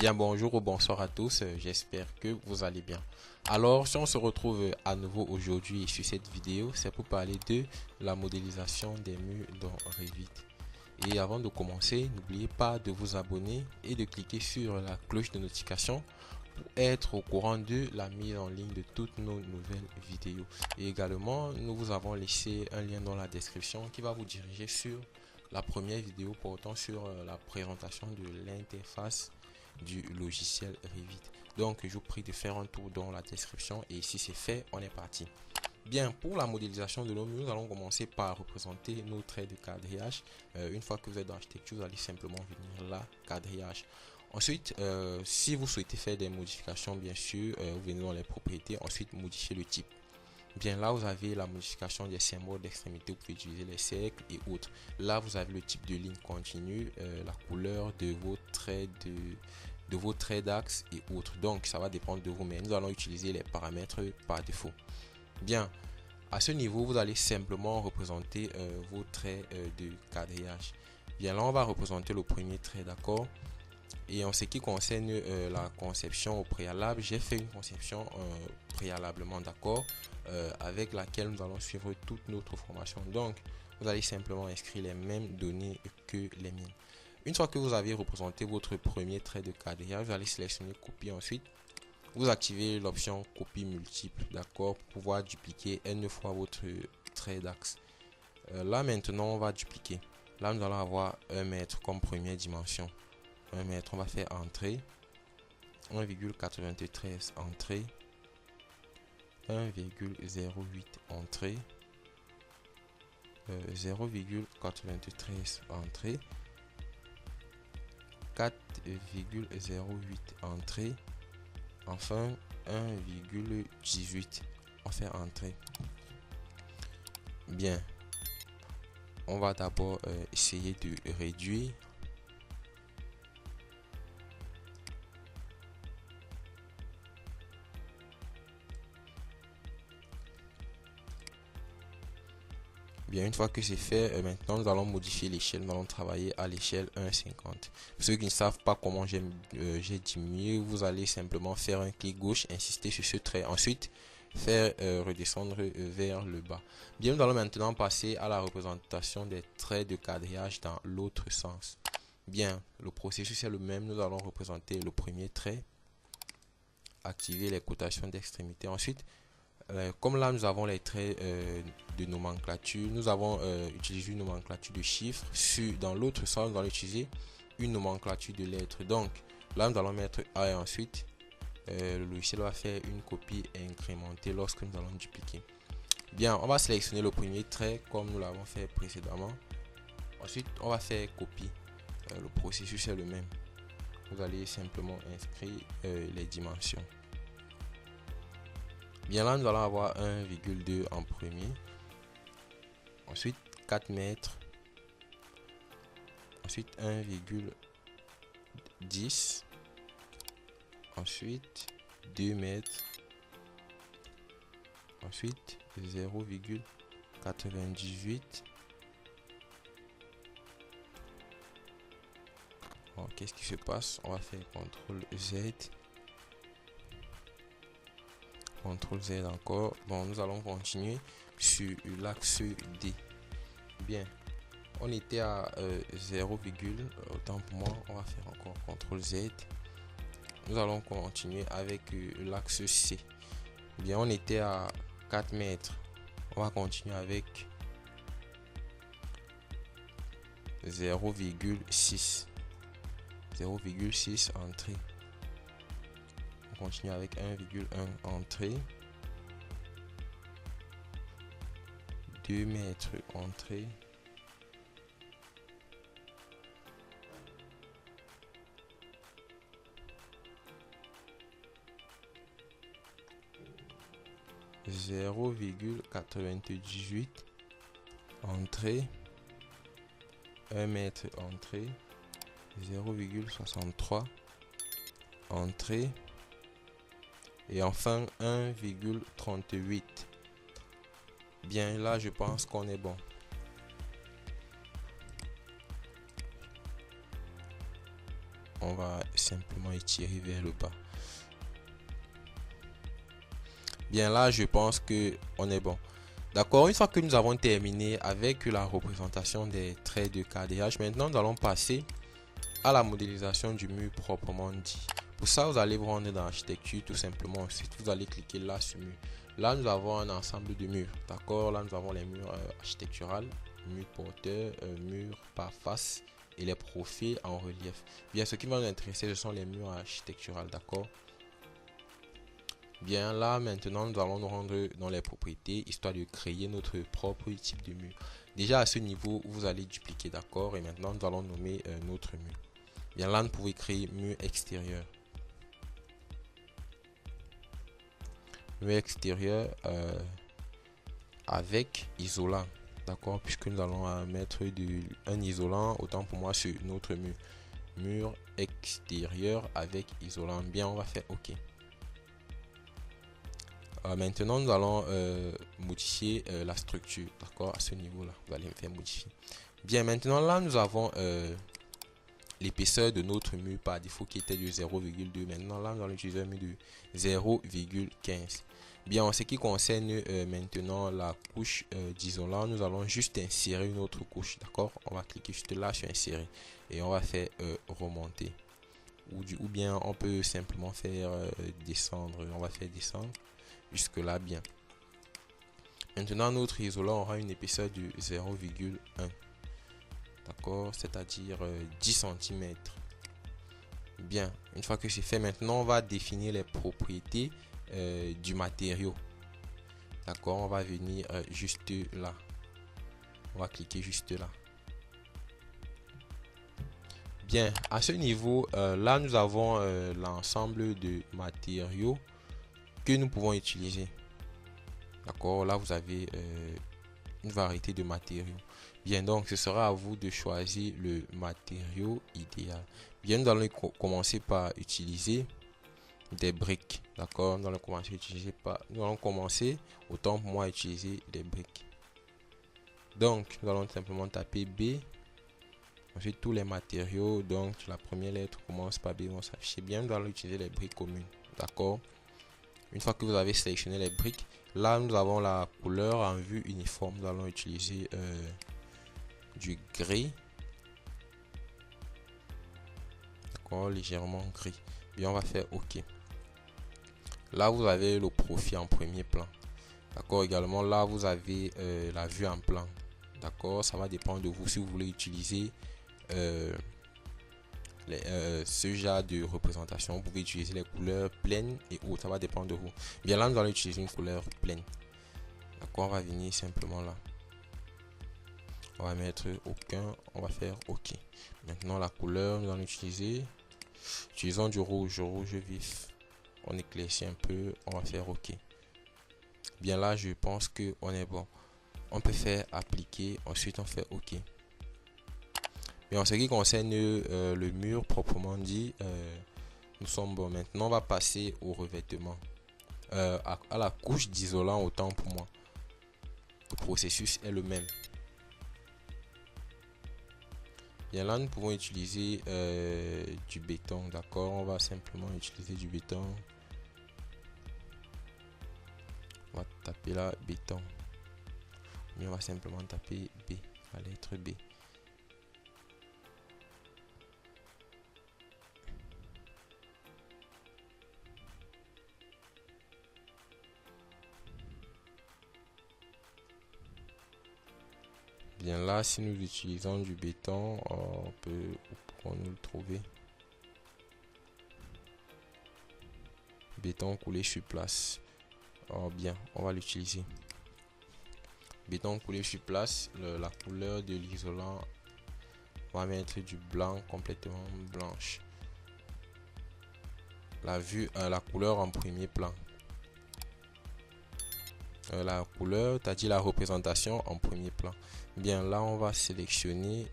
Bien, bonjour ou bonsoir à tous, j'espère que vous allez bien. Alors, si on se retrouve à nouveau aujourd'hui sur cette vidéo, c'est pour parler de la modélisation des murs dans Revit. Et avant de commencer, n'oubliez pas de vous abonner et de cliquer sur la cloche de notification pour être au courant de la mise en ligne de toutes nos nouvelles vidéos. Et également, nous vous avons laissé un lien dans la description qui va vous diriger sur la première vidéo portant sur la présentation de l'interface du logiciel Revit. Donc je vous prie de faire un tour dans la description et si c'est fait, on est parti. Bien, pour la modélisation de nos murs, nous allons commencer par représenter nos traits de quadrillage. Une fois que vous êtes dans l'architecture, vous allez simplement venir là, quadrillage. Ensuite, si vous souhaitez faire des modifications, bien sûr, vous venez dans les propriétés, ensuite modifier le type. Bien, là vous avez la modification des symboles d'extrémité, vous pouvez utiliser les cercles et autres. Là vous avez le type de ligne continue, la couleur de vos traits de vos traits d'axe et autres. Donc ça va dépendre de vous, mais nous allons utiliser les paramètres par défaut. Bien, à ce niveau vous allez simplement représenter vos traits de quadrillage. Bien, là on va représenter le premier trait, d'accord. Et en ce qui concerne la conception au préalable, j'ai fait une conception préalablement, d'accord, avec laquelle nous allons suivre toute notre formation. Donc, vous allez simplement inscrire les mêmes données que les miennes. Une fois que vous avez représenté votre premier trait de quadrillage, vous allez sélectionner copier. Ensuite, vous activez l'option copie multiple, d'accord, pour pouvoir dupliquer n fois votre trait d'axe. Là maintenant, on va dupliquer. Là, nous allons avoir 1 mètre comme première dimension. 1 mètre, on va faire entrée 1,93 entrée 1,08 entrée 0,93 entrée 4,08 entrée, enfin 1,18 on fait entrée. Bien, on va d'abord essayer de réduire. Bien, une fois que c'est fait, maintenant nous allons modifier l'échelle. Nous allons travailler à l'échelle 1,50. Pour ceux qui ne savent pas comment j'ai diminué, vous allez simplement faire un clic gauche, insister sur ce trait. Ensuite, faire redescendre vers le bas. Bien, nous allons maintenant passer à la représentation des traits de quadrillage dans l'autre sens. Bien, le processus est le même. Nous allons représenter le premier trait, activer les cotations d'extrémité. Ensuite, comme là nous avons les traits de nomenclature, nous avons utilisé une nomenclature de chiffres. Dans l'autre sens, nous allons utiliser une nomenclature de lettres. Donc là nous allons mettre A et ensuite le logiciel va faire une copie incrémentée lorsque nous allons dupliquer. Bien, on va sélectionner le premier trait comme nous l'avons fait précédemment. Ensuite on va faire copie. Le processus est le même. Vous allez simplement inscrire les dimensions. Bien, là nous allons avoir 1,2 en premier, ensuite 4 mètres, ensuite 1,10, ensuite 2 mètres, ensuite 0,98. Bon, qu'est-ce qui se passe? On va faire CTRL Z. CTRL Z encore. Bon, nous allons continuer sur l'axe D. Bien, on était à 0, autant pour moi, on va faire encore CTRL Z. Nous allons continuer avec l'axe C. Bien, on était à 4 mètres. On va continuer avec 0,6. 0,6 entrée. On continue avec 1,1 entrée, 2 mètres entrée, 0,98 entrée, 1 mètre entrée, 0,63 entrée et enfin 1,38. Bien, là je pense qu'on est bon. on va simplement étirer vers le bas. Bien, là je pense que on est bon. D'accord, une fois que nous avons terminé avec la représentation des traits de quadrillage, maintenant nous allons passer à la modélisation du mur proprement dit. Pour ça, vous allez vous rendre dans l'architecture tout simplement. Ensuite, vous allez cliquer là sur mur. Là, nous avons un ensemble de murs. D'accord, là nous avons les murs architecturales, murs porteurs, murs par face et les profils en relief. Bien, ce qui va nous intéresser, ce sont les murs architecturales. D'accord. Bien, là maintenant nous allons nous rendre dans les propriétés histoire de créer notre propre type de mur. Déjà à ce niveau vous allez dupliquer, d'accord, et maintenant nous allons nommer notre mur. Bien, là nous pouvons créer mur extérieur. Mur extérieur avec isolant, d'accord, puisque nous allons mettre un isolant, autant pour moi, sur notre mur. Mur extérieur avec isolant. Bien, on va faire OK. Maintenant nous allons modifier la structure, d'accord, à ce niveau là vous allez faire modifier. Bien, maintenant là nous avons l'épaisseur de notre mur par défaut qui était de 0,2. maintenant là nous allons utiliser un mur de 0,15. bien, en ce qui concerne maintenant la couche d'isolant, nous allons juste insérer une autre couche, d'accord. On va cliquer juste là sur insérer et on va faire remonter, ou bien on peut simplement faire descendre. On va faire descendre jusque là. Bien, maintenant notre isolant aura une épaisseur de 0,1, d'accord, c'est-à-dire 10 cm. bien, une fois que c'est fait, maintenant on va définir les propriétés du matériau, d'accord. On va venir juste là, on va cliquer juste là. Bien, à ce niveau là nous avons l'ensemble de matériaux que nous pouvons utiliser, d'accord. Là vous avez une variété de matériaux. Bien, donc ce sera à vous de choisir le matériau idéal. Bien, nous allons commencer par utiliser des briques, d'accord. Nous allons commencer autant pour moi utiliser des briques. Donc nous allons simplement taper B. Ensuite tous les matériaux, donc la première lettre commence par B, vont s'afficher. Bien, nous allons utiliser les briques communes, d'accord. Une fois que vous avez sélectionné les briques, là nous avons la couleur en vue uniforme. Nous allons utiliser du gris, d'accord, légèrement gris. Bien, on va faire OK. Là vous avez le profil en premier plan, d'accord. Également là vous avez la vue en plan, d'accord. Ça va dépendre de vous si vous voulez utiliser ce genre de représentation. Vous pouvez utiliser les couleurs pleines et autres, ça va dépendre de vous. Bien, là nous allons utiliser une couleur pleine, d'accord. On va venir simplement là, on va mettre aucun, on va faire OK. Maintenant la couleur, nous allons utilisons du rouge vif, on éclaircit un peu, on va faire OK. Bien, là je pense que on est bon. On peut faire appliquer, ensuite on fait OK. Mais en ce qui concerne le mur proprement dit, nous sommes bons. Maintenant on va passer au revêtement, à la couche d'isolant. Autant pour moi, le processus est le même. Bien, là nous pouvons utiliser du béton, d'accord. On va simplement utiliser du béton. On va taper là béton, mais on va simplement taper B, la lettre B. Bien, là si nous utilisons du béton, on peut, où pourrons-nous le trouver? Béton coulé sur place. Bien, on va l'utiliser. Béton coulé sur place, la couleur de l'isolant, on va mettre du blanc, complètement blanche. La couleur en premier plan. La couleur, c'est-à-dire la représentation en premier plan. Bien, là on va sélectionner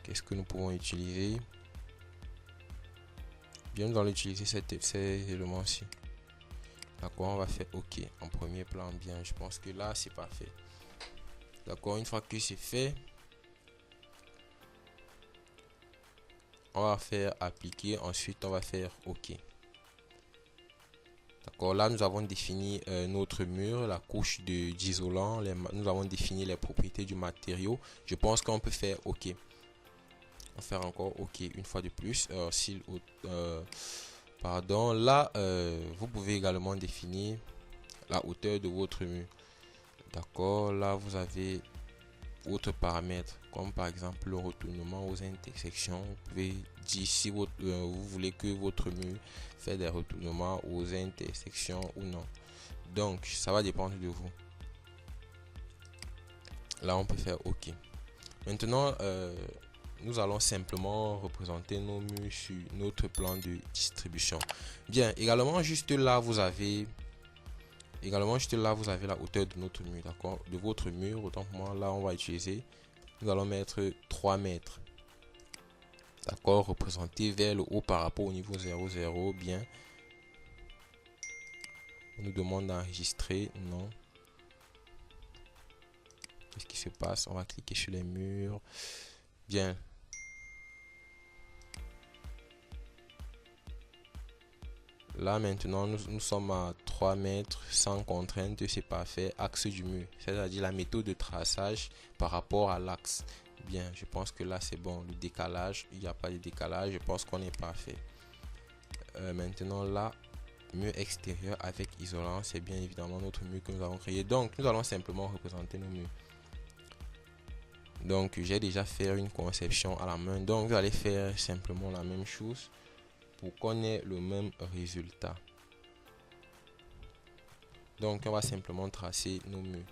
qu'est-ce que nous pouvons utiliser. Bien, nous allons utiliser ces éléments-ci, d'accord. On va faire OK en premier plan. Bien, je pense que là c'est parfait, d'accord. Une fois que c'est fait, On va faire appliquer, ensuite on va faire OK. D'accord, là nous avons défini notre mur, la couche d'isolant, nous avons défini les propriétés du matériau. Je pense qu'on peut faire OK. On va faire encore OK une fois de plus. Pardon, là vous pouvez également définir la hauteur de votre mur. D'accord, là vous avez autres paramètres comme par exemple le retournement aux intersections. Vous pouvez dire si vous voulez que votre mur fait des retournements aux intersections ou non. Donc ça va dépendre de vous. Là on peut faire OK. Maintenant nous allons simplement représenter nos murs sur notre plan de distribution. Bien, également juste là vous avez la hauteur de notre mur, d'accord, de votre mur. Autant pour moi, là on va utiliser, nous allons mettre 3 mètres, d'accord, représenté vers le haut par rapport au niveau 00. Bien, on nous demande d'enregistrer, non. Qu'est-ce qui se passe? On va cliquer sur les murs. Bien, là maintenant nous sommes à 3 mètres sans contrainte, c'est parfait. Axe du mur, c'est-à-dire la méthode de traçage par rapport à l'axe. Bien, je pense que là c'est bon. Le décalage, il n'y a pas de décalage, je pense qu'on est parfait. Maintenant là, mur extérieur avec isolant, c'est bien évidemment notre mur que nous avons créé. Donc nous allons simplement représenter nos murs. Donc j'ai déjà fait une conception à la main, donc vous allez faire simplement la même chose pour qu'on ait le même résultat. Donc on va simplement tracer nos murs.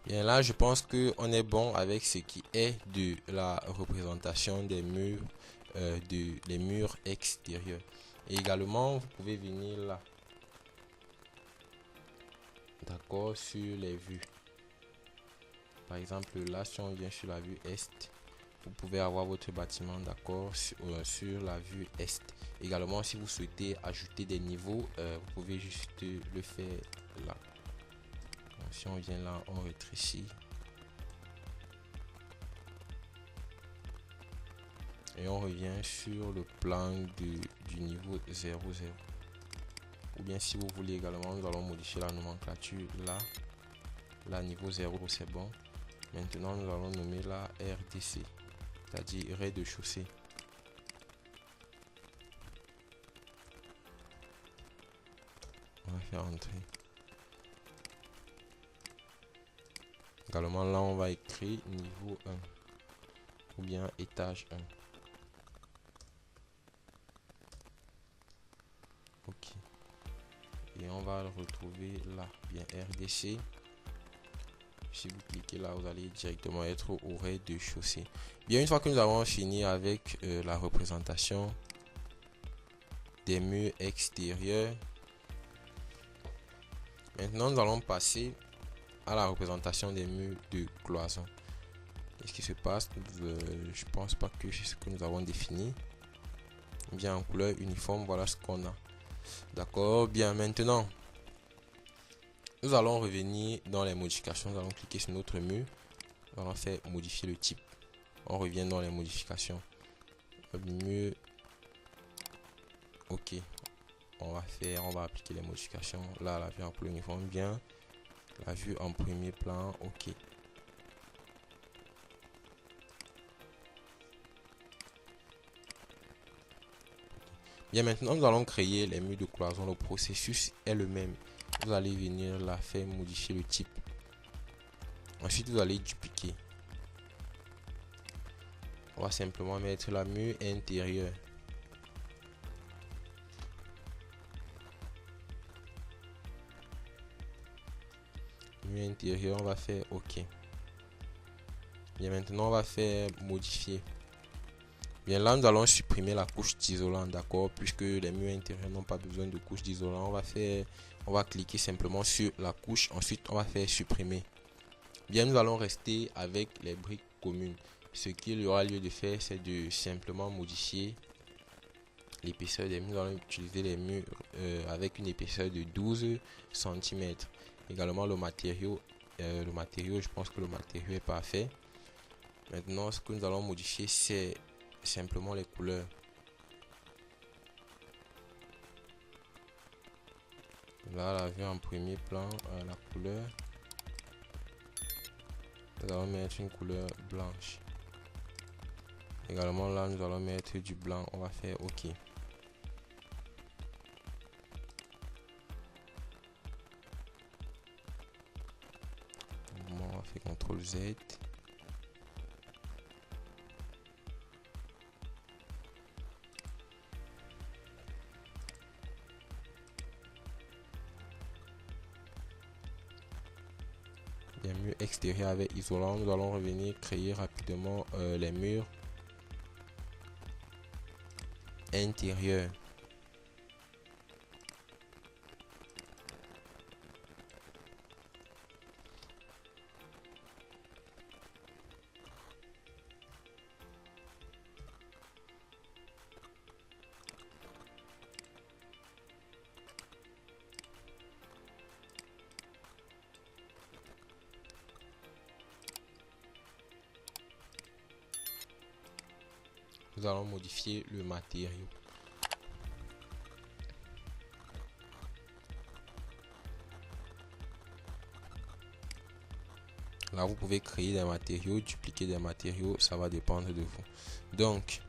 Bien, là je pense que on est bon avec ce qui est de la représentation des murs, les murs extérieurs. Et également vous pouvez venir là, d'accord, sur les vues. Par exemple là, si on vient sur la vue est, vous pouvez avoir votre bâtiment, d'accord, sur la vue est. Également, si vous souhaitez ajouter des niveaux, vous pouvez juste le faire là. Donc, si on vient là, on rétrécit et on revient sur le plan du niveau 00. Ou bien si vous voulez également, nous allons modifier la nomenclature là. Là, niveau 0, c'est bon. Maintenant, nous allons nommer la RDC, c'est-à-dire rez-de-chaussée. On va faire entrer. Également, là, on va écrire niveau 1 ou bien étage 1. Ok. Et on va le retrouver là, bien RDC. Si vous cliquez là, vous allez directement être au rez-de-chaussée. Bien, une fois que nous avons fini avec la représentation des murs extérieurs, maintenant nous allons passer à la représentation des murs de cloison. Qu'est-ce qui se passe? Je pense pas que c'est ce que nous avons défini. Bien, en couleur uniforme, voilà ce qu'on a. D'accord. Bien, maintenant nous allons revenir dans les modifications. Nous allons cliquer sur notre mur. Nous allons faire modifier le type. On revient dans les modifications. Mur. Ok. On va appliquer les modifications. Là, la vue en couleur uniforme. Bien. La vue en premier plan. Ok. Bien, maintenant nous allons créer les murs de cloison. Le processus est le même. Vous allez venir là faire modifier le type. Ensuite vous allez dupliquer. On va simplement mettre la mur intérieur. Mur intérieur, on va faire OK. Bien, maintenant on va faire modifier. Bien, là nous allons supprimer la couche d'isolant, d'accord, puisque les murs intérieurs n'ont pas besoin de couche d'isolant. On va cliquer simplement sur la couche, ensuite on va faire supprimer. Bien, nous allons rester avec les briques communes. Ce qu'il y aura lieu de faire, c'est de simplement modifier l'épaisseur des murs. Nous allons utiliser les murs avec une épaisseur de 12 cm. Également le matériau, je pense que le matériau est parfait. Maintenant, ce que nous allons modifier, c'est simplement les couleurs. Là, la vue en premier plan, la couleur. Nous allons mettre une couleur blanche. Également là, nous allons mettre du blanc. On va faire OK. On va faire CTRL Z. Les murs extérieurs avec isolant. Nous allons revenir créer rapidement les murs intérieurs. Nous allons modifier le matériau. Là, vous pouvez créer des matériaux, dupliquer des matériaux, ça va dépendre de vous. Donc,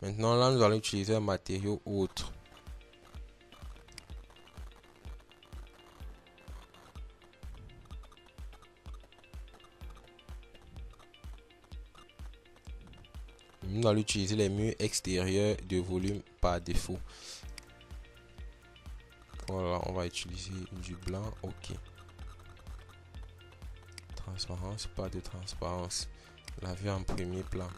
maintenant, là, nous allons utiliser un matériau autre. Nous allons utiliser les murs extérieurs de volume par défaut. Voilà, on va utiliser du blanc. OK. Transparence, pas de transparence. La vue en premier plan.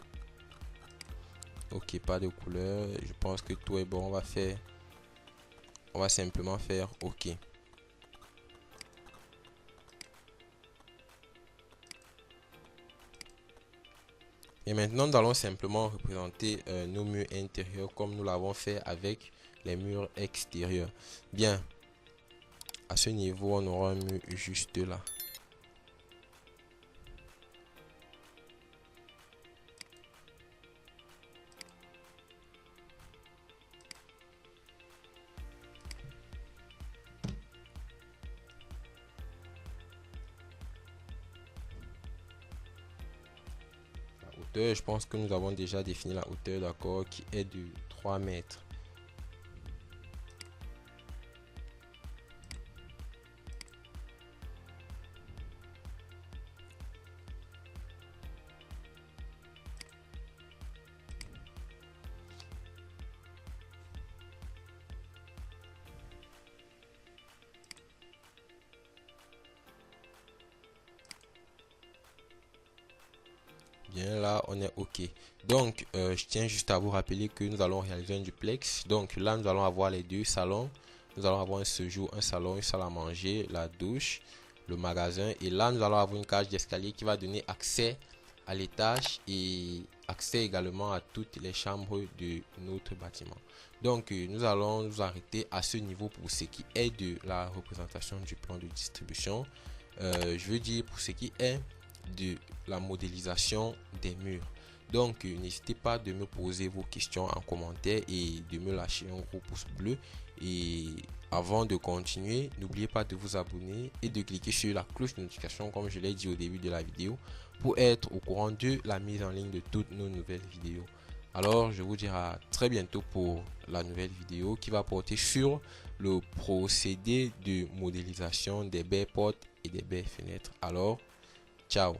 OK, pas de couleur. Je pense que tout est bon. On va simplement faire OK. Et maintenant, nous allons simplement représenter nos murs intérieurs comme nous l'avons fait avec les murs extérieurs. Bien, à ce niveau, on aura un mur juste là. Je pense que nous avons déjà défini la hauteur, d'accord, qui est de 3 mètres. Bien, là on est OK. Donc je tiens juste à vous rappeler que nous allons réaliser un duplex. Donc là nous allons avoir les deux salons. Nous allons avoir un séjour, un salon, une salle à manger, la douche, le magasin. Et là nous allons avoir une cage d'escalier qui va donner accès à l'étage et accès également à toutes les chambres de notre bâtiment. Donc nous allons nous arrêter à ce niveau pour ce qui est de la représentation du plan de distribution. Je veux dire pour ce qui est de la modélisation des murs. Donc n'hésitez pas de me poser vos questions en commentaire et de me lâcher un gros pouce bleu. Et avant de continuer, n'oubliez pas de vous abonner et de cliquer sur la cloche de notification comme je l'ai dit au début de la vidéo pour être au courant de la mise en ligne de toutes nos nouvelles vidéos. Alors, je vous dirai à très bientôt pour la nouvelle vidéo qui va porter sur le procédé de modélisation des baies portes et des baies fenêtres. Alors, ciao.